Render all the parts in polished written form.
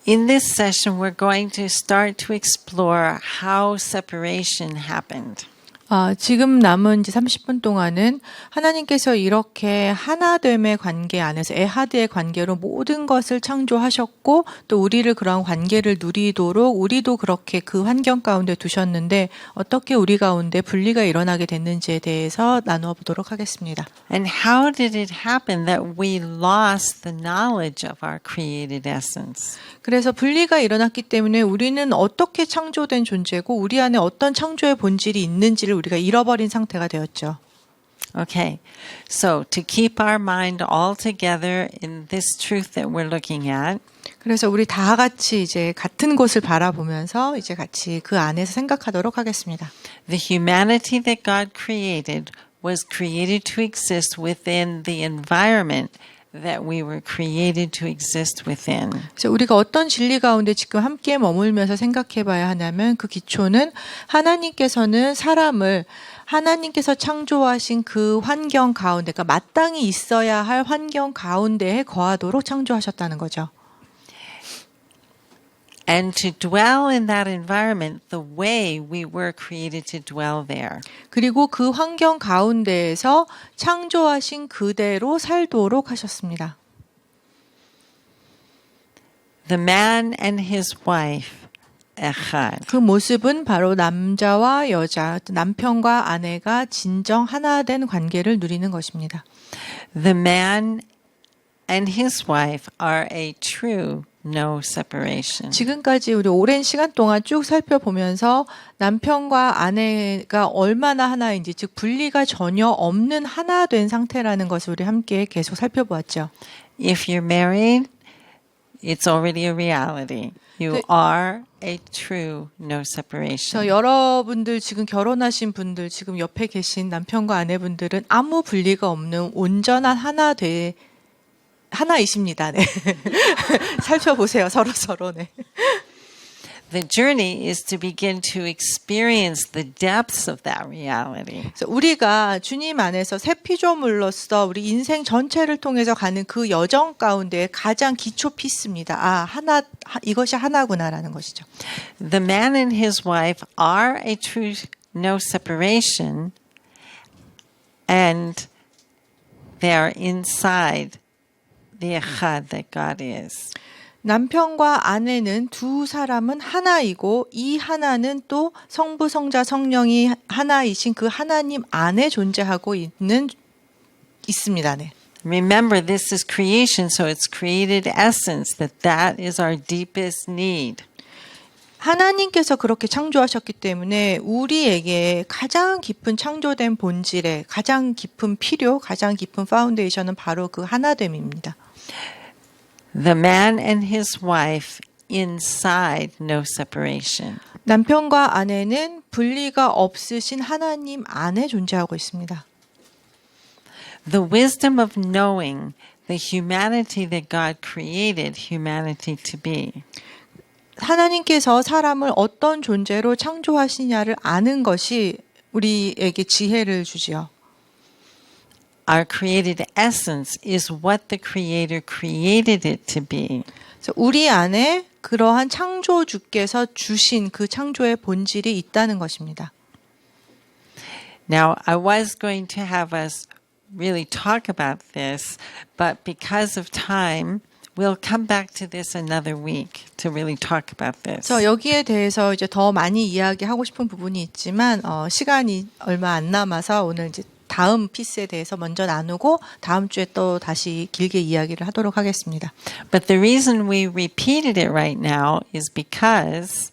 In this session, we're going to start to explore how separation happened. 지금 남은 이제 30분 동안은 하나님께서 이렇게 하나됨의 관계 안에서 에하드의 관계로 모든 것을 창조하셨고 또 우리를 그러한 관계를 누리도록 우리도 그렇게 그 환경 가운데 두셨는데 어떻게 우리 가운데 분리가 일어나게 됐는지에 대해서 나누어 보도록 하겠습니다. And how did it happen that we lost the knowledge of our created essence? 그래서 분리가 일어났기 때문에 우리는 어떻게 창조된 존재고 우리 안에 어떤 창조의 본질이 있는지를 우리가 잃어버린 상태가 되었죠. Okay, so to keep our mind all together in this truth that we're looking at, 그래서 우리 다 같이 이제 같은 곳을 바라보면서 이제 같이 그 안에서 생각하도록 하겠습니다. the humanity that God created was created to exist within the environment that we were created to exist within. 그래서 우리가 어떤 진리 가운데 지금 함께 머물면서 생각해 봐야 하냐면 그 기초는 하나님께서는 사람을 하나님께서 창조하신 그 환경 가운데, 그러니까 마땅히 있어야 할 환경 가운데에 거하도록 창조하셨다는 거죠. And to dwell in that environment the way we were created to dwell there. 그리고 그 환경 가운데에서 창조하신 그대로 살도록 하셨습니다. The man and his wife, echad. 그 모습은 바로 남자와 여자, 남편과 아내가 진정 하나 된 관계를 누리는 것입니다. The man and his wife are a true no separation. 지금까지 우리 오랜 시간 동안 쭉 살펴보면서 남편과 아내가 얼마나 하나인지, 즉 분리가 전혀 없는 하나 된 상태라는 것을 우리 함께 계속 살펴보았죠. If you're married, it's already a reality. You are a true no separation. 여러분들 지금 결혼하신 분들, 지금 옆에 계신 남편과 아내분들은 아무 분리가 없는 온전한 하나이십니다. 네. 살펴보세요. 서로. 네. The journey is to begin to experience the depths of that reality. 그래서 우리가 주님 안에서 새 피조물로서 우리 인생 전체를 통해서 가는 그 여정 가운데 가장 기초 피스입니다. 이것이 하나구나라는 것이죠. The man and his wife are a true no separation, and they are inside the echad that God is. 남편과 아내는 두 사람은 하나이고 이 하나는 또 성부, 성자, 성령이 하나이신 그 하나님 안에 존재하고 있습니다. 네. Remember, this is creation, so it's created essence, that is our deepest need. 하나님께서 그렇게 창조하셨기 때문에 우리에게 가장 깊은 창조된 본질의 가장 깊은 필요, 가장 깊은 파운데이션은 바로 그 하나됨입니다. The man and his wife inside no separation. 남편과 아내는 분리가 없으신 하나님 안에 존재하고 있습니다. The wisdom of knowing the humanity that God created humanity to be. 하나님께서 사람을 어떤 존재로 창조하시냐를 아는 것이 우리에게 지혜를 주지요. Our created essence is what the Creator created it to be. 그래서 우리 안에 그러한 창조주께서 주신 그 창조의 본질이 있다는 것입니다. Now, I was going to have us really talk about this, but because of time, we'll come back to this another week to really talk about this. 그래서 여기에 대해서 이제 더 많이 이야기하고 싶은 부분이 있지만 시간이 얼마 안 남아서 오늘 이제 다음 피스에 대해서 먼저 나누고 다음 주에 또 다시 길게 이야기를 하도록 하겠습니다. But the reason we repeated it right now is because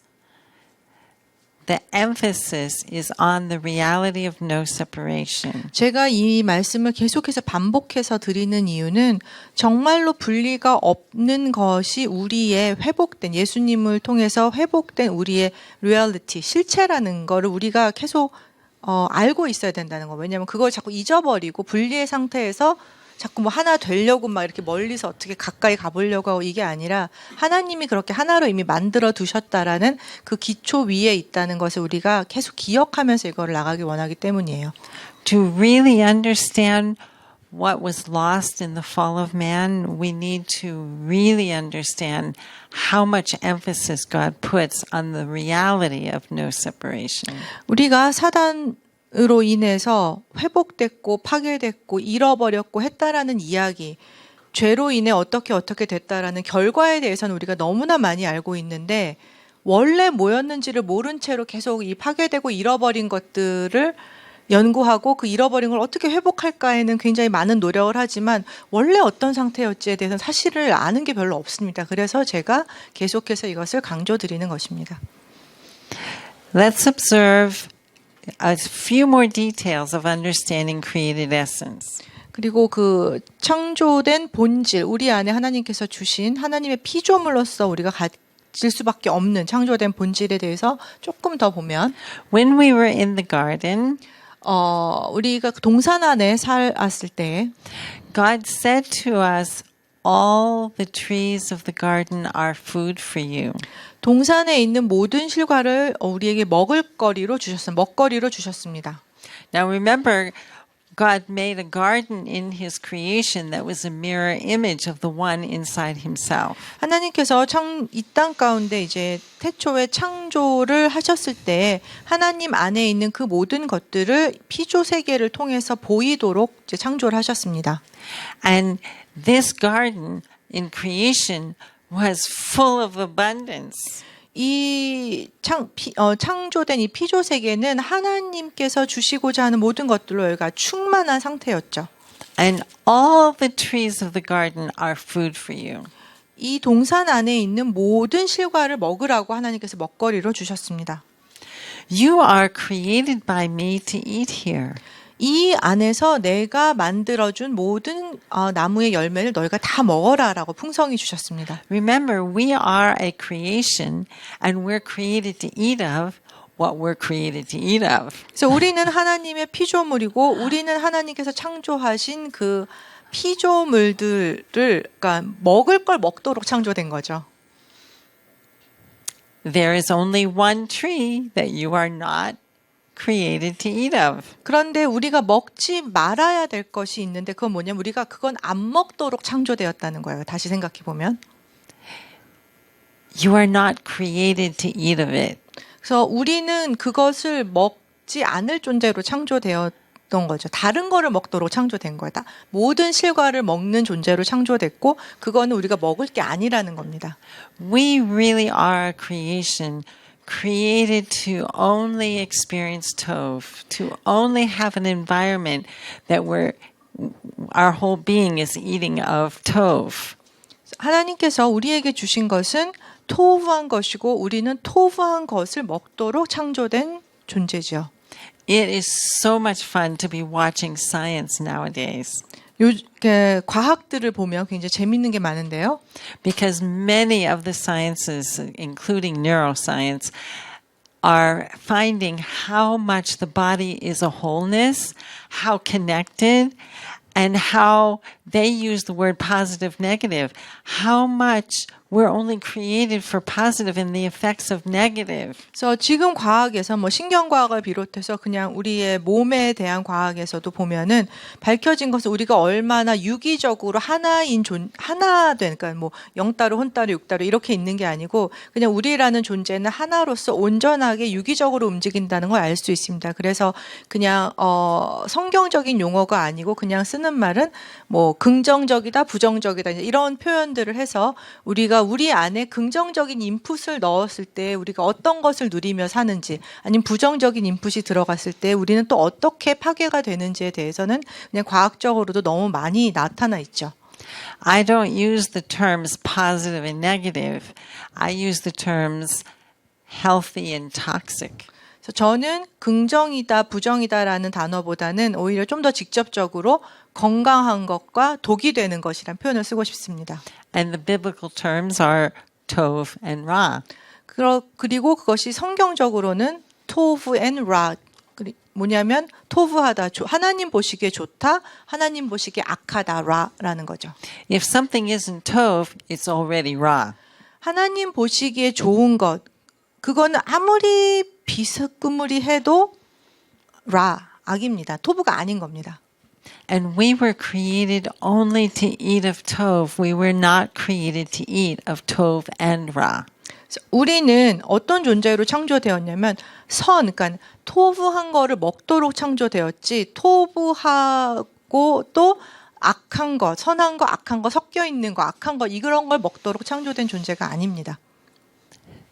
the emphasis is on the reality of no separation. 제가 이 말씀을 계속해서 반복해서 드리는 이유는 정말로 분리가 없는 것이 우리의 회복된 예수님을 통해서 회복된 우리의 리얼리티, 실체라는 거를 우리가 계속 알고 있어야 된다는 거. 왜냐하면 그걸 자꾸 잊어버리고 분리의 상태에서 자꾸 뭐 하나 되려고 막 이렇게 멀리서 어떻게 가까이 가보려고 하고 이게 아니라 하나님이 그렇게 하나로 이미 만들어 두셨다라는 그 기초 위에 있다는 것을 우리가 계속 기억하면서 이걸 나가기 원하기 때문이에요. To really understand what was lost in the fall of man, we need to really understand how much emphasis God puts on the reality of no separation. 우리가 사단으로 인해서 회복됐고 파괴됐고 잃어버렸고 했다라는 이야기, 죄로 인해 어떻게 됐다라는 결과에 대해서는 우리가 너무나 많이 알고 있는데 원래 뭐였는지를 모른 채로 계속 이 파괴되고 잃어버린 것들을 연구하고 그 잃어버린 걸 어떻게 회복할까에는 굉장히 많은 노력을 하지만 원래 어떤 상태였지에 대해서는 사실을 아는 게 별로 없습니다. 그래서 제가 계속해서 이것을 강조드리는 것입니다. Let's observe a few more details of understanding created essence. 그리고 그 창조된 본질, 우리 안에 하나님께서 주신 하나님의 피조물로서 우리가 가질 수밖에 없는 창조된 본질에 대해서 조금 더 보면 When we were in the garden, 우리가 동산 안에 살았을 때 God said to us, all the trees of the garden are food for you. 동산에 있는 모든 실과를 우리에게 먹거리로 주셨습니다. Now remember, God made a garden in his creation that was a mirror image of the one inside himself. 하나님께서 이 땅 가운데 이제 태초에 창조를 하셨을 때 하나님 안에 있는 그 모든 것들을 피조 세계를 통해서 보이도록 이제 창조를 하셨습니다. And this garden in creation was full of abundance. 이 창조된 이 피조 세계는 하나님께서 주시고자 하는 모든 것들로 여기가 충만한 상태였죠. And all the trees of the garden are food for you. 이 동산 안에 있는 모든 실과를 먹으라고 하나님께서 먹거리로 주셨습니다. You are created by me to eat here. 이 안에서 내가 만들어준 모든 나무의 열매를 너희가 다 먹어라라고 풍성히 주셨습니다. Remember, we are a creation and we're created to eat of what we're created to eat of. 그래서 우리는 하나님의 피조물이고 우리는 하나님께서 창조하신 그 피조물들을 그러니까 먹을 걸 먹도록 창조된 거죠. There is only one tree that you are not created to eat of. 그런데 우리가 먹지 말아야 될 것이 있는데 그건 뭐냐면 우리가 그건 안 먹도록 창조되었다는 거예요. 다시 생각해 보면. You are not created to eat of it. 그래서 우리는 그것을 먹지 않을 존재로 창조되었던 거죠. 다른 거를 먹도록 창조된 거다. 모든 실과를 먹는 존재로 창조됐고 그거는 우리가 먹을 게 아니라는 겁니다. We really are a creation created to only experience tov, to only have an environment that our whole being is eating of tov. 하나님께서 우리에게 주신 것은 토부한 것이고 우리는 토부한 것을 먹도록 창조된 존재죠. It is so much fun to be watching science nowadays. 과학들을 보면 굉장히 재밌는 게 많은데요. Because many of the sciences, including neuroscience, are finding how much the body is a wholeness, how connected, and how they use the word positive, negative, how much we're only created for positive and the effects of negative. 그래서 지금 과학에서 뭐 신경과학을 비롯해서 그냥 우리의 몸에 대한 과학에서도 보면은 밝혀진 것은 우리가 얼마나 유기적으로 하나 된, 그러니까 뭐 0따로, 혼따로, 6따로 이렇게 있는 게 아니고 그냥 우리라는 존재는 하나로서 온전하게 유기적으로 움직인다는 걸 알 수 있습니다. 그래서 그냥 성경적인 용어가 아니고 그냥 쓰는 말은 뭐 긍정적이다, 부정적이다 이런 표현들을 해서 우리가 우리 안에 긍정적인 인풋을 넣었을 때 우리가 어떤 것을 누리며 사는지 아니면 부정적인 인풋이 들어갔을 때 우리는 또 어떻게 파괴가 되는지에 대해서는 그냥 과학적으로도 너무 많이 나타나 있죠. I don't use the terms positive and negative. I use the terms healthy and toxic. 그래서 저는 긍정이다, 부정이다라는 단어보다는 오히려 좀 더 직접적으로 건강한 것과 독이 되는 것이라는 표현을 쓰고 싶습니다. And the biblical terms are tov and ra. 그리고 그것이 성경적으로는 토브 앤 라. 뭐냐면 토브하다, 하나님 보시기에 좋다, 하나님 보시기에 악하다, 라라는 거죠. If something isn't tov, it's already ra. 하나님 보시기에 좋은 것, 그거는 아무리 비스무리해도 라, 악입니다. 토브가 아닌 겁니다. And we were created only to eat of tov. We were not created to eat of tov and ra. 우리는 어떤 존재로 창조되었냐면 그러니까 토부한 거를 먹도록 창조되었지 토부하고 또 악한 거, 선한 거, 악한 거 섞여 있는 거, 악한 거 이런 걸 먹도록 창조된 존재가 아닙니다.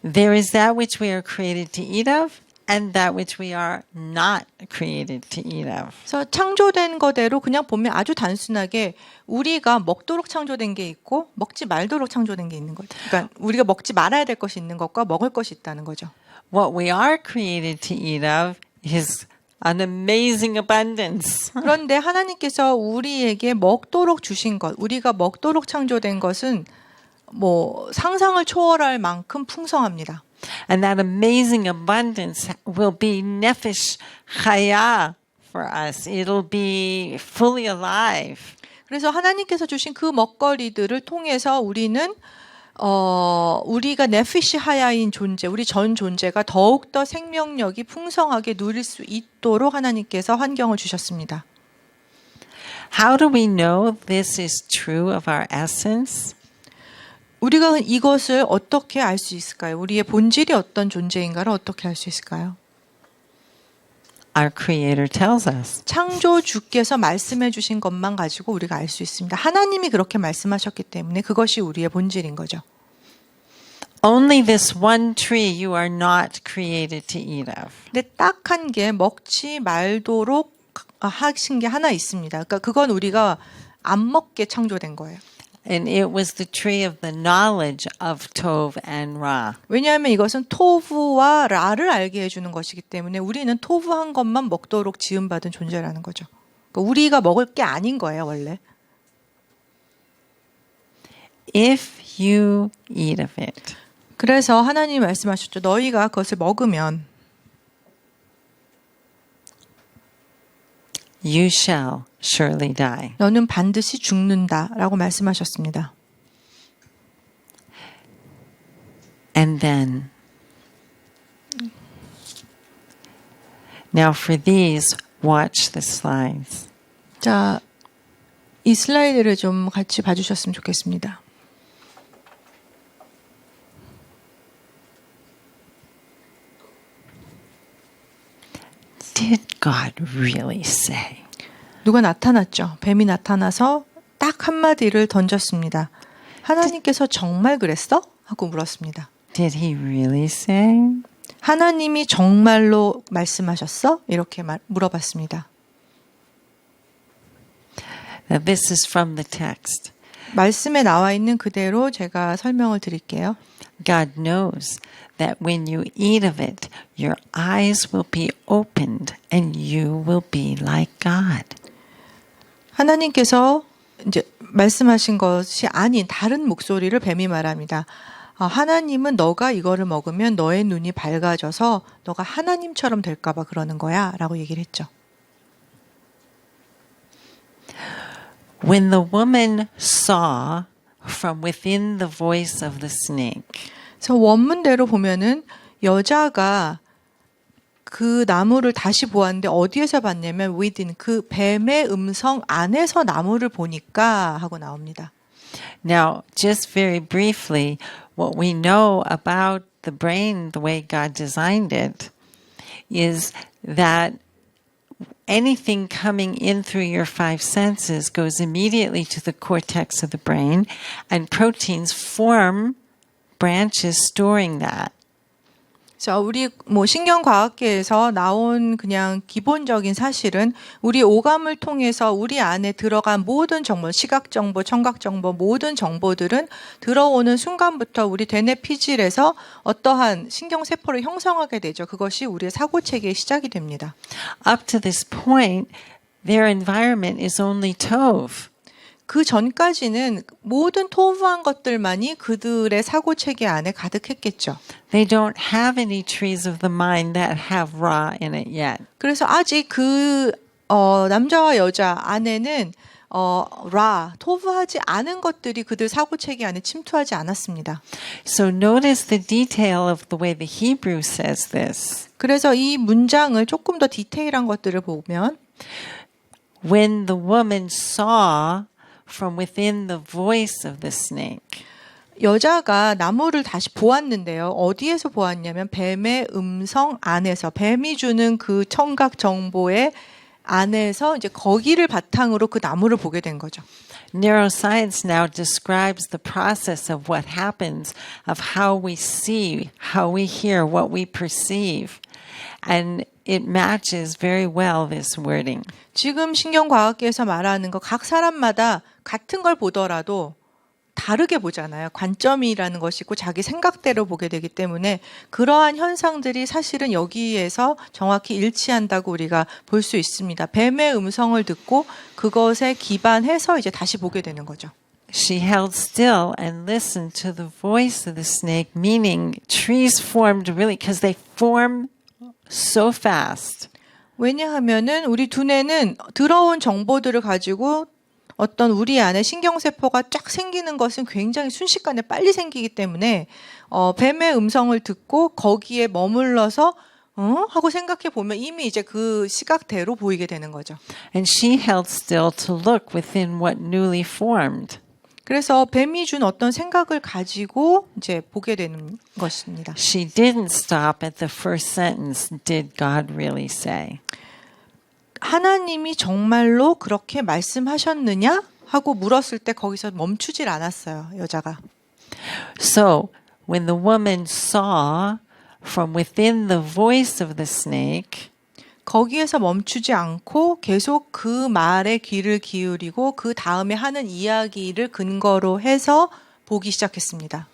There is that which we are created to eat of and that which we are not created to eat of. 그래서 창조된 거대로 그냥 보면 아주 단순하게 우리가 먹도록 창조된 게 있고 먹지 말도록 창조된 게 있는 거죠. 그러니까 우리가 먹지 말아야 될 것이 있는 것과 먹을 것이 있다는 거죠. What we are created to eat of is an amazing abundance. 그런데 하나님께서 우리에게 먹도록 주신 것, 우리가 먹도록 창조된 것은 뭐 상상을 초월할 만큼 풍성합니다. And that amazing abundance will be nefesh chaya for us. It'll be fully alive. 그래서 하나님께서 주신 그 먹거리들을 통해서 우리는 우리가 네피시 하야인 존재, 우리 전 존재가 더욱더 생명력이 풍성하게 누릴 수 있도록 하나님께서 환경을 주셨습니다. How do we know this is true of our essence? 우리가 이것을 어떻게 알 수 있을까요? 우리의 본질이 어떤 존재인가를 어떻게 알 수 있을까요? Our Creator tells us. 창조주께서 말씀해 주신 것만 가지고 우리가 알 수 있습니다. 하나님이 그렇게 말씀하셨기 때문에 그것이 우리의 본질인 거죠. Only this one tree you are not created to eat of. 근데 딱 한 개 먹지 말도록 하신 게 하나 있습니다. 그러니까 그건 우리가 안 먹게 창조된 거예요. And it was the tree of the knowledge of Tov and Ra. 왜냐하면 이것은 토부와 라를 알게 해주는 것이기 때문에 우리는 토부한 것만 먹도록 지음받은 존재라는 거죠. 그러니까 우리가 먹을 게 아닌 거예요, 원래. If you eat of it. 그래서 하나님이 말씀하셨죠. 너희가 그것을 먹으면 You shall surely die. 너는 반드시 죽는다라고 말씀하셨습니다. And then, now for these, watch the slides. 자, 이 슬라이드를 좀 같이 봐주셨으면 좋겠습니다. Did God really say? 누가 나타났죠. 뱀이 나타나서 딱 한마디를 던졌습니다. 하나님께서 정말 그랬어? 하고 물었습니다. Did he really say? 하나님이 정말로 말씀하셨어? 이렇게 물어봤습니다. Now this is from the text. 말씀에 나와 있는 그대로 제가 설명을 드릴게요. God knows that when you eat of it, your eyes will be opened and you will be like God. 하나님께서 이제 말씀하신 것이 아닌 다른 목소리를 뱀이 말합니다. 하나님은 너가 이거를 먹으면 너의 눈이 밝아져서 너가 하나님처럼 될까 봐 그러는 거야 라고 얘기를 했죠. When the woman saw from within the voice of the snake, 그래서 원문대로 보면은 여자가 그 나무를 다시 보았는데 어디에서 봤냐면 within 그 뱀의 음성 안에서 나무를 보니까 하고 나옵니다. Now, just very briefly, what we know about the brain, the way God designed it, is that anything coming in through your five senses goes immediately to the cortex of the brain, and proteins form branches storing that. 자, 우리 신경과학계에서 나온 그냥 기본적인 사실은 우리 오감을 통해서 우리 안에 들어간 모든 정보, 시각 정보, 청각 정보, 모든 정보들은 들어오는 순간부터 우리 대뇌 피질에서 어떠한 신경세포를 형성하게 되죠. 그것이 우리의 사고체계의 시작이 됩니다. Up to this point, their environment is only tov. 그 전까지는 모든 토부한 것들만이 그들의 사고체계 안에 가득했겠죠. They don't have any trees of the mind that have Ra in it yet. 그래서 아직 그 남자와 여자 안에는 토부하지 않은 것들이 그들 사고체계 안에 침투하지 않았습니다. So notice the detail of the way the Hebrew says this. 그래서 이 문장을 조금 더 디테일한 것들을 보면 When the woman saw from within the voice of the snake. 여자가 나무를 다시 보았는데요. 어디에서 보았냐면 뱀의 음성 안에서, 뱀이 주는 그 청각 정보의 안에서 이제 거기를 바탕으로 그 나무를 보게 된 거죠. Neuroscience now describes the process of what happens, of how we see, how we hear, what we perceive. And it matches very well this wording. 지금 신경과학계에서 말하는 거 각 사람마다 같은 걸 보더라도 다르게 보잖아요. 관점이라는 것이 있고 자기 생각대로 보게 되기 때문에 그러한 현상들이 사실은 여기에서 정확히 일치한다고 우리가 볼 수 있습니다. 뱀의 음성을 듣고 그것에 기반해서 이제 다시 보게 되는 거죠. She held still and listened to the voice of the snake, meaning trees formed really because they form so fast. 왜냐하면은 우리 두뇌는 들어온 정보들을 가지고 어떤 우리 안에 신경세포가 쫙 생기는 것은 굉장히 순식간에 빨리 생기기 때문에 뱀의 음성을 듣고 거기에 머물러서 하고 생각해 보면 이미 이제 그 시각대로 보이게 되는 거죠. And she held still to look within what newly formed. 그래서 뱀이 준 어떤 생각을 가지고 이제 보게 되는 것입니다. She didn't stop at the first sentence. Did God really say? 하나님이 정말로 그렇게 말씀하셨느냐? 하고 물었을 때 거기서 멈추질 않았어요, 여자가. So, when the woman saw from within the voice of the snake, 거기에서 멈추지 않고 계속 그 말에 귀를 기울이고 그 다음에 하는 이야기를 근거로 해서 보기 시작했습니다.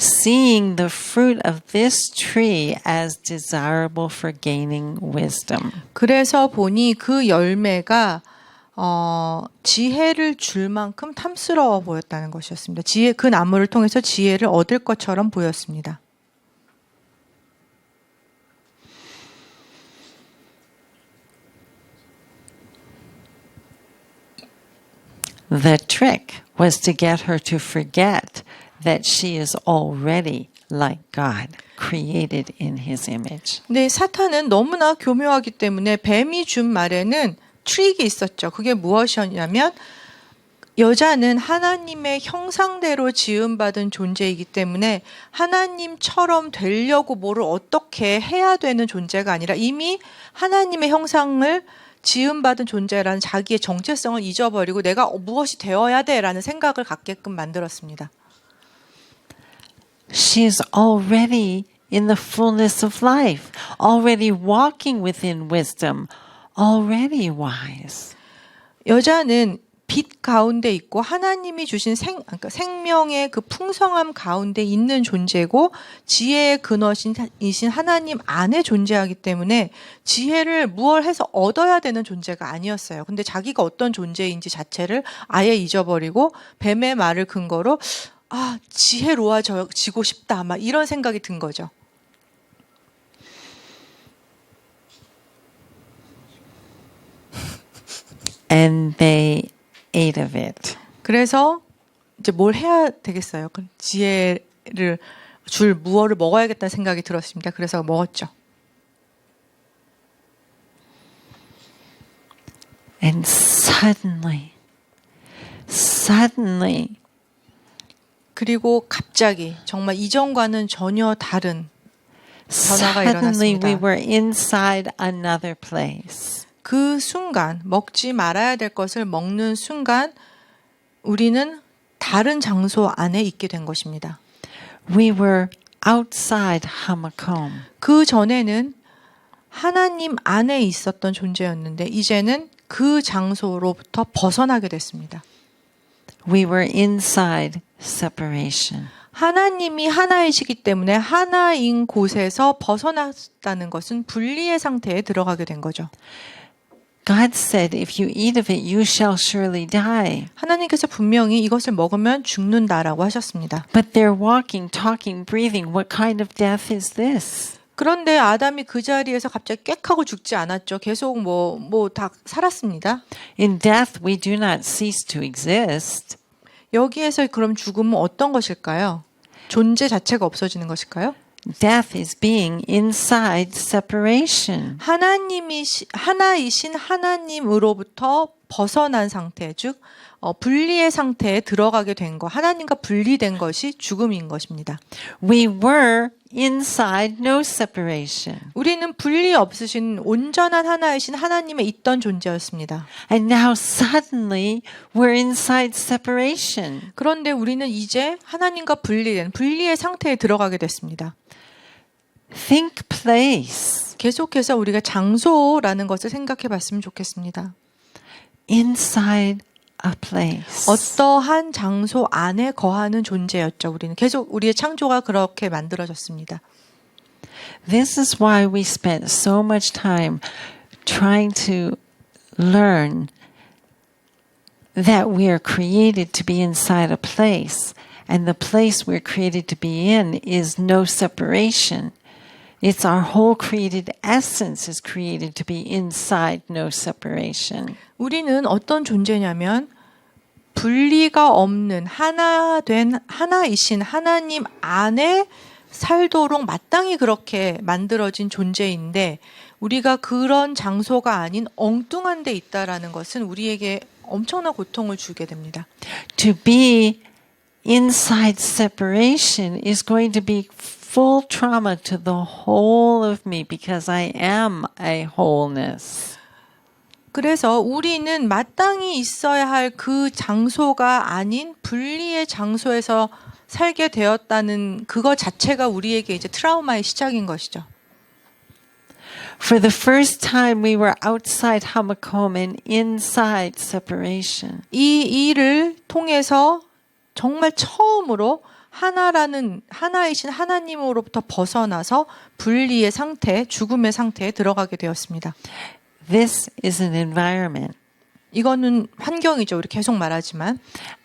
seeing the fruit of this tree as desirable for gaining wisdom. 그래서 보니 그 열매가 지혜를 줄 만큼 탐스러워 보였다는 것이었습니다. 그 나무를 통해서 지혜를 얻을 것처럼 보였습니다. The trick was to get her to forget that she is already like God, created in His image. 근데 사탄은 너무나 교묘하기 때문에 뱀이 준 말에는 트릭이 있었죠. 그게 무엇이었냐면 여자는 하나님의 형상대로 지음받은 존재이기 때문에 하나님처럼 되려고 뭐를 어떻게 해야 되는 존재가 아니라 이미 하나님의 형상을 지음받은 존재라는 자기의 정체성을 잊어버리고 내가 무엇이 되어야 돼라는 생각을 갖게끔 만들었습니다. She is already in the fullness of life, already walking within wisdom, already wise. 여자는 빛 가운데 있고 하나님이 주신 생명의 그 풍성함 가운데 있는 존재고 지혜의 근원이신 하나님 안에 존재하기 때문에 지혜를 무얼 해서 얻어야 되는 존재가 아니었어요. 근데 자기가 어떤 존재인지 자체를 아예 잊어버리고 뱀의 말을 근거로 지혜로워지고 싶다 막 이런 생각이 든 거죠. And they ate of it. 그래서 이제 뭘 해야 되겠어요? 지혜를 줄 무엇을 먹어야겠다는 생각이 들었습니다. 그래서 먹었죠. And suddenly, 그리고 갑자기 정말 이전과는 전혀 다른 변화가 suddenly 일어났습니다. we were inside another place. 그 순간 먹지 말아야 될 것을 먹는 순간 우리는 다른 장소 안에 있게 된 것입니다. We were outside Hamakom. 그 전에는 하나님 안에 있었던 존재였는데 이제는 그 장소로부터 벗어나게 됐습니다. We were inside separation. 하나님이 하나이시기 때문에 하나인 곳에서 벗어났다는 것은 분리의 상태에 들어가게 된 거죠. God said, if you eat of it, you shall surely die. 하나님께서 분명히 이것을 먹으면 죽는다라고 하셨습니다. But they're walking, talking, breathing. What kind of death is this? 그런데 아담이 그 자리에서 갑자기 꽥하고 죽지 않았죠. 계속 다 살았습니다. In death, we do not cease to exist. 여기에서 그럼 죽음은 어떤 것일까요? 존재 자체가 없어지는 것일까요? death is being inside separation. 하나이신 하나님으로부터 벗어난 상태, 즉 분리의 상태에 들어가게 된 것, 하나님과 분리된 것이 죽음인 것입니다. We were inside no separation. 우리는 분리 없으신 온전한 하나이신 하나님에 있던 존재였습니다. And now suddenly we're inside separation. 그런데 우리는 이제 하나님과 분리된 분리의 상태에 들어가게 됐습니다. Think place. 계속해서 우리가 장소라는 것을 생각해 봤으면 좋겠습니다. Inside a place. 어떠한 장소 안에 거하는 존재였죠. 우리는 계속 우리의 창조가 그렇게 만들어졌습니다. This is why we spent so much time trying to learn that we are created to be inside a place, and the place we're created to be in is no separation. It's our whole created essence is created to be inside no separation. 우리는 어떤 존재냐면 분리가 없는 하나된 하나이신 하나님 안에 살도록 마땅히 그렇게 만들어진 존재인데 우리가 그런 장소가 아닌 엉뚱한 데 있다라는 것은 우리에게 엄청난 고통을 주게 됩니다. To be inside separation is going to be full trauma to the whole of me because I am a wholeness. 그래서 우리는 마땅히 있어야 할 그 장소가 아닌 분리의 장소에서 살게 되었다는 그것 자체가 우리에게 이제 트라우마의 시작인 것이죠. For the first time we were outside Hamakom and inside separation. 이 일을 통해서 정말 처음으로 하나이신 하나님으로부터 벗어나서 분리의 상태, 죽음의 상태에 들어가게 되었습니다. This is an environment. 이거는 환경이죠. 우리 계속 말하지만.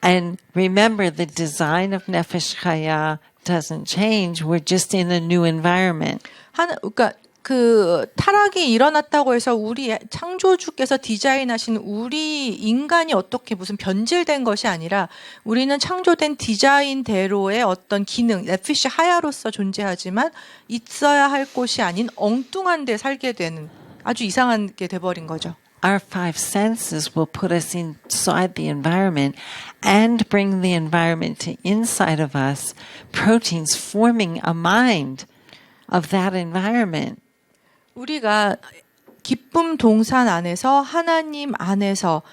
And remember, the design of Nefesh Chaya doesn't change. We're just in a new environment. 그러니까 그 타락이 일어났다고 해서 우리 창조주께서 디자인하신 우리 인간이 어떻게 무슨 변질된 것이 아니라 우리는 창조된 디자인대로의 어떤 기능, 네피시 하야로서 존재하지만 있어야 할 곳이 아닌 엉뚱한 데 살게 되는 아주 이상하게 돼버린 거죠. Our five senses will put us inside the environment and bring the environment to inside of us, proteins forming a mind of that environment. 우리가 기쁨 동산 안에서 하나님 안에서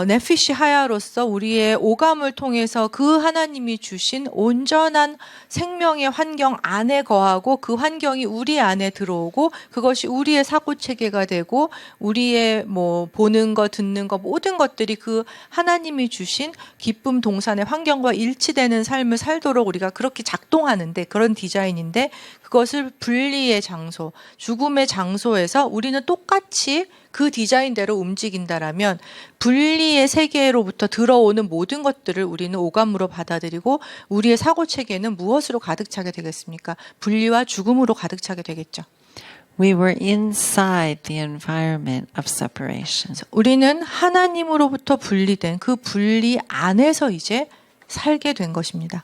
네피시 하야로서 우리의 오감을 통해서 그 하나님이 주신 온전한 생명의 환경 안에 거하고 그 환경이 우리 안에 들어오고 그것이 우리의 사고 체계가 되고 우리의 뭐 보는 것 듣는 것 모든 것들이 그 하나님이 주신 기쁨 동산의 환경과 일치되는 삶을 살도록 우리가 그렇게 작동하는데 그런 디자인인데 그것을 분리의 장소, 죽음의 장소에서 우리는 똑같이 그 디자인대로 움직인다라면 분리의 세계로부터 들어오는 모든 것들을 우리는 오감으로 받아들이고 우리의 사고 체계는 무엇으로 가득 차게 되겠습니까? 분리와 죽음으로 가득 차게 되겠죠. We were inside the environment of separation. 우리는 하나님으로부터 분리된 그 분리 안에서 이제 살게 된 것입니다.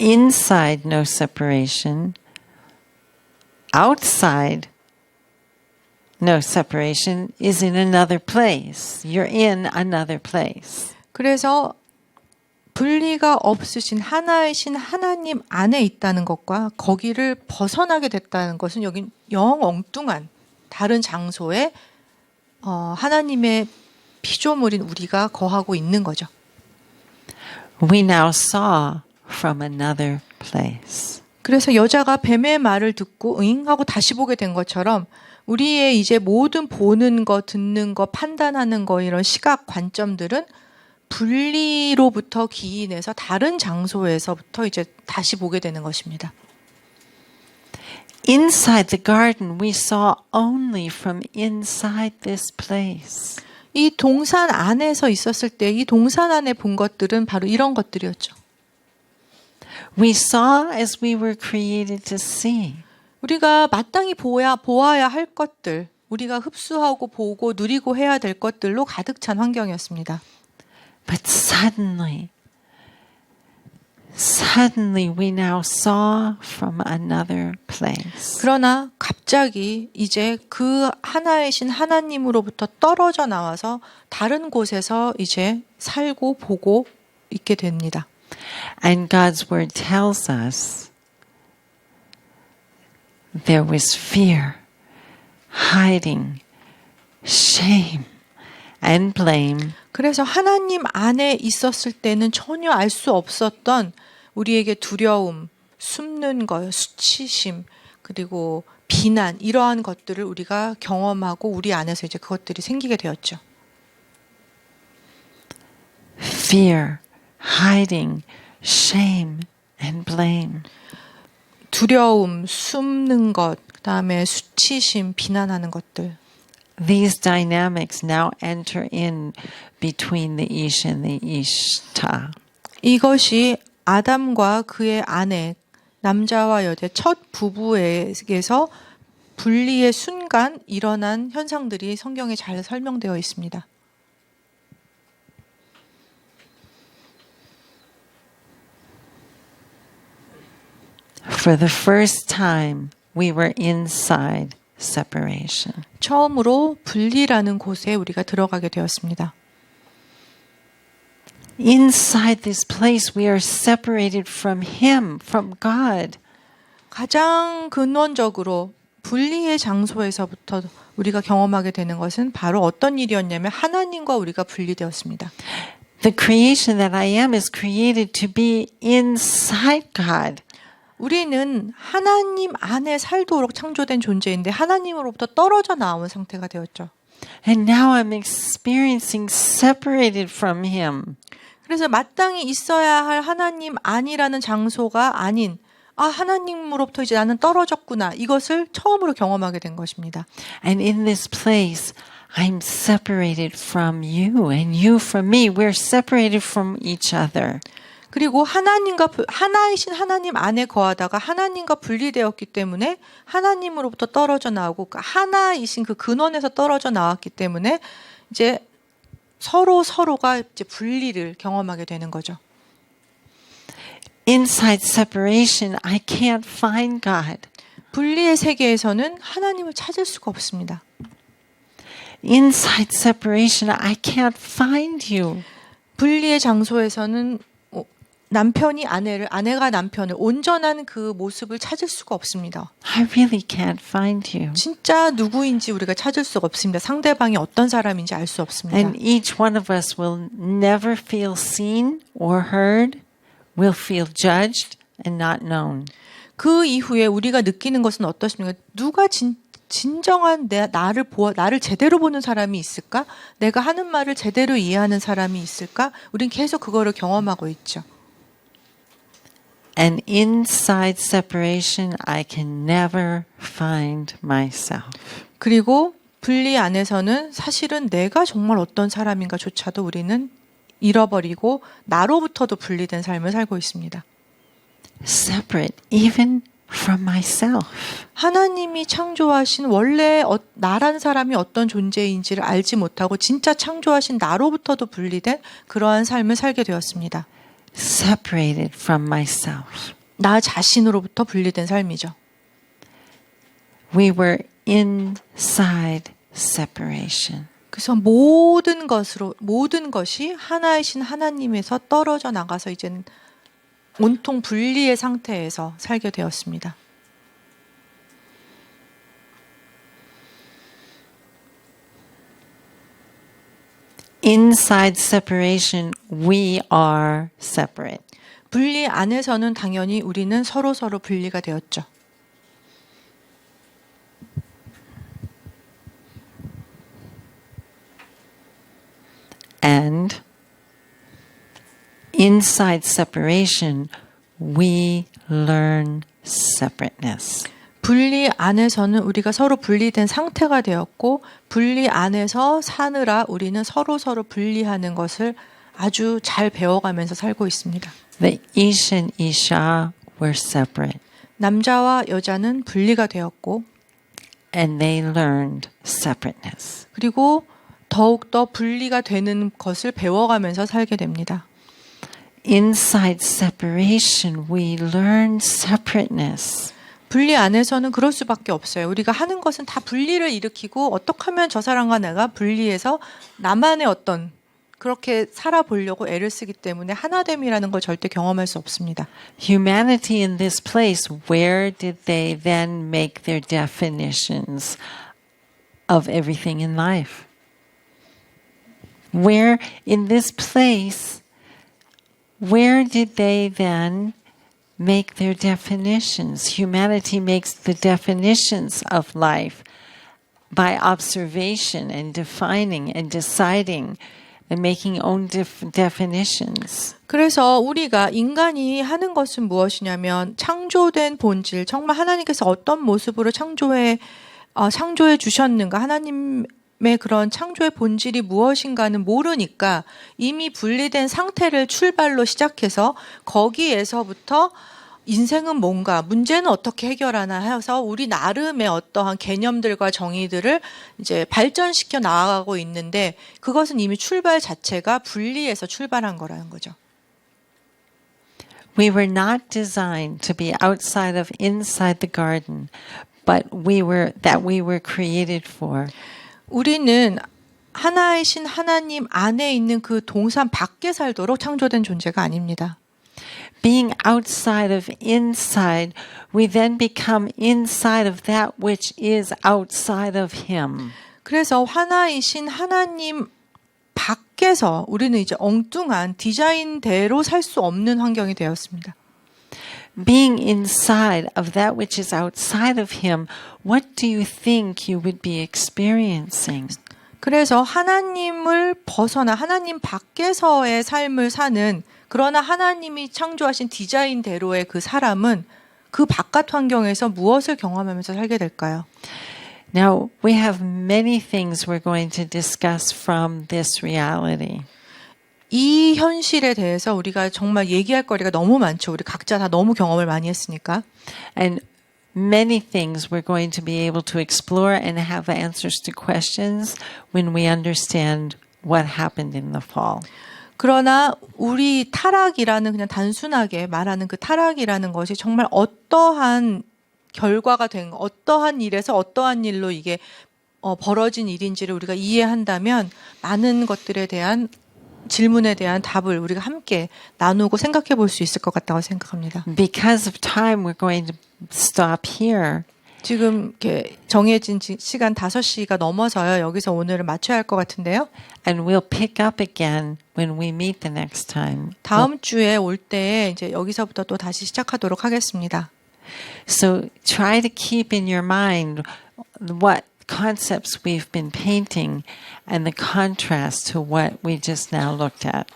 Inside no separation, outside no separation is in another place. You're in another place. 그래서 분리가 없으신 하나이신 하나님 안에 있다는 것과 거기를 벗어나게 됐다는 것은 여긴 영 엉뚱한 다른 장소에 하나님의 피조물인 우리가 거하고 있는 거죠. We now saw from another place. 그래서 여자가 뱀의 말을 듣고 응 하고 다시 보게 된 것처럼 우리의 이제 모든 보는 거, 듣는 거, 판단하는 거 이런 시각 관점들은 분리로부터 기인해서 다른 장소에서부터 이제 다시 보게 되는 것입니다. Inside the garden, we saw only from inside this place. 이 동산 안에서 있었을 때 이 동산 안에 본 것들은 바로 이런 것들이었죠. We saw as we were created to see. 우리가 마땅히 보아야 할 것들, 우리가 흡수하고 보고 누리고 해야 될 것들로 가득 찬 환경이었습니다. But suddenly, suddenly we now saw from another place. 그러나 갑자기 이제 그 하나이신 하나님으로부터 떨어져 나와서 다른 곳에서 이제 살고 보고 있게 됩니다. And God's word tells us there was fear, hiding, shame, and blame. 그래서 하나님 안에 있었을 때는 전혀 알 수 없었던 우리에게 두려움, 숨는 것, 수치심, 그리고 비난 이러한 것들을 우리가 경험하고 우리 안에서 이제 그것들이 생기게 되었죠. Fear, hiding, shame, and blame. 두려움, 숨는 것, 그다음에 수치심, 비난하는 것들. These dynamics now enter in between the Ish and the Ishta. 이것이 아담과 그의 아내, 남자와 여자 첫 부부에게서 분리의 순간 일어난 현상들이 성경에 잘 설명되어 있습니다. For the first time, we were inside separation. 처음으로 분리라는 곳에 우리가 들어가게 되었습니다. Inside this place, we are separated from Him, from God. 가장 근원적으로 분리의 장소에서부터 우리가 경험하게 되는 것은 바로 어떤 일이었냐면 하나님과 우리가 분리되었습니다. The creation that I am is created to be inside God. 우리는 하나님 안에 살도록 창조된 존재인데 하나님으로부터 떨어져 나온 상태가 되었죠. And now I'm experiencing separated from Him. 그래서 마땅히 있어야 할 하나님 안이라는 장소가 아닌 하나님으로부터 이제 나는 떨어졌구나. 이것을 처음으로 경험하게 된 것입니다. And in this place, I'm separated from you and you from me. We're separated from each other. 그리고 하나이신 하나님 안에 거하다가 하나님과 분리되었기 때문에 하나님으로부터 떨어져 나오고 하나이신 그 근원에서 떨어져 나왔기 때문에 이제 서로가 이제 분리를 경험하게 되는 거죠. Inside separation, I can't find God. 분리의 세계에서는 하나님을 찾을 수가 없습니다. Inside separation, I can't find you. 분리의 장소에서는 남편이 아내가 남편을 온전한 그 모습을 찾을 수가 없습니다. I really can't find you. 진짜 누구인지 우리가 찾을 수가 없습니다. 상대방이 어떤 사람인지 알 수 없습니다. And each one of us will never feel seen or heard, will feel judged and not known. 그 이후에 우리가 느끼는 것은 어떻습니까? 누가 진정한 나를 제대로 보는 사람이 있을까? 내가 하는 말을 제대로 이해하는 사람이 있을까? 우린 계속 그거를 경험하고 있죠. And inside separation, I can never find myself. 그리고 분리 안에서는 사실은 내가 정말 어떤 사람인가조차도 우리는 잃어버리고 나로부터도 분리된 삶을 살고 있습니다. Separate even from myself. 하나님이 창조하신 원래 나란 사람이 어떤 존재인지를 알지 못하고 진짜 창조하신 나로부터도 분리된 그러한 삶을 살게 되었습니다. Separated from myself. 나 자신으로부터 분리된 삶이죠. We were inside separation. 그래서 모든 것이 하나이신 하나님에서 떨어져 나가서 이제는 온통 분리의 상태에서 살게 되었습니다. Inside separation, we are separate. 분리 안에서는 당연히 우리는 서로 분리가 되었죠. And inside separation, we learn separateness. 분리 안에서는 우리가 서로 분리된 상태가 되었고 분리 안에서 사느라 우리는 서로 분리하는 것을 아주 잘 배워가면서 살고 있습니다. The Ish and Isha were separate. 남자와 여자는 분리가 되었고 And they learned separateness. 그리고 더욱더 분리가 되는 것을 배워가면서 살게 됩니다. inside separation, we learn separateness. 분리 안에서는 그럴 수밖에 없어요. 우리가 하는 것은 다 분리를 일으키고 어떻게 하면 저 사람과 내가 분리해서 나만의 어떤 그렇게 살아보려고 애를 쓰기 때문에 하나됨이라는 걸 절대 경험할 수 없습니다. Humanity in this place, where did they then make their definitions of everything in life? Where in this place, where did they then make their definitions? Humanity makes the definitions of life by observation and defining and deciding and making own definitions. 그래서 우리가 인간이 하는 것은 무엇이냐면 창조된 본질, 정말 하나님께서 어떤 모습으로 창조해 주셨는가, 하나님의 그런 창조의 본질이 무엇인가는 모르니까 이미 분리된 상태를 출발로 시작해서 거기에서부터 인생은 뭔가, 문제는 어떻게 해결하나 해서 우리 나름의 어떠한 개념들과 정의들을 이제 발전시켜 나아가고 있는데 그것은 이미 출발 자체가 분리해서 출발한 거라는 거죠. We were not designed to be outside of inside the garden, but we were created for. 우리는 하나이신 하나님 안에 있는 그 동산 밖에 살도록 창조된 존재가 아닙니다. Being outside of inside, we then become inside of that which is outside of Him. 그래서 하나이신 하나님 밖에서 우리는 이제 엉뚱한 디자인대로 살 수 없는 환경이 되었습니다. Being inside of that which is outside of Him, what do you think you would be experiencing? 그래서 하나님을 벗어나 하나님 밖에서의 삶을 사는, 그러나 하나님이 창조하신 디자인대로의 그 사람은 그 바깥 환경에서 무엇을 경험하면서 살게 될까요? Now, we have many things we're going to discuss from this reality. 이 현실에 대해서 우리가 정말 얘기할 거리가 너무 많죠. 우리 각자 다 너무 경험을 많이 했으니까. And many things we're going to be able to explore and have answers to questions when we understand what happened in the fall. 그러나 우리 타락이라는, 그냥 단순하게 말하는 그 타락이라는 것이 정말 어떠한 결과가 된, 어떠한 일에서 어떠한 일로 이게 벌어진 일인지를 우리가 이해한다면 많은 것들에 대한 질문에 대한 답을 우리가 함께 나누고 생각해 볼 수 있을 것 같다고 생각합니다. Because of time, we're going to stop here. 지금 이렇게 정해진 시간 5시가 넘어서요. 여기서 오늘은 마쳐야 할 것 같은데요. And we'll pick up again when we meet the next time. 다음 주에 올 때 이제 여기서부터 또 다시 시작하도록 하겠습니다. So try to keep in your mind what concepts we've been painting and the contrast to what we just now looked at.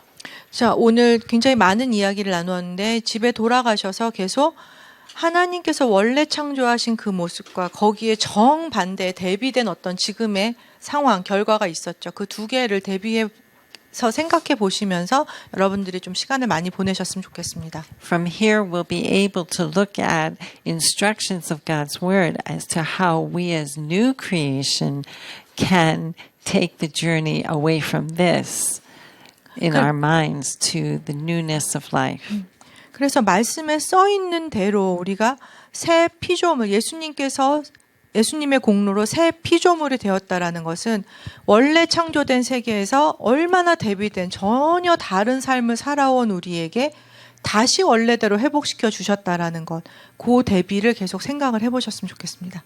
자, 오늘 굉장히 많은 이야기를 나누었는데 집에 돌아가셔서 계속 하나님께서 원래 창조하신 그 모습과 거기에 정반대에 대비된 어떤 지금의 상황, 결과가 있었죠. 그 두 개를 대비해서 생각해 보시면서 여러분들이 좀 시간을 많이 보내셨으면 좋겠습니다. From here, we'll be able to look at instructions of God's Word as to how we as new creation can take the journey away from this in our minds to the newness of life. 그래서 말씀에 써 있는 대로 우리가 새 피조물, 예수님의 공로로 새 피조물이 되었다라는 것은 원래 창조된 세계에서 얼마나 대비된 전혀 다른 삶을 살아온 우리에게 다시 원래대로 회복시켜 주셨다라는 것, 그 대비를 계속 생각을 해보셨으면 좋겠습니다.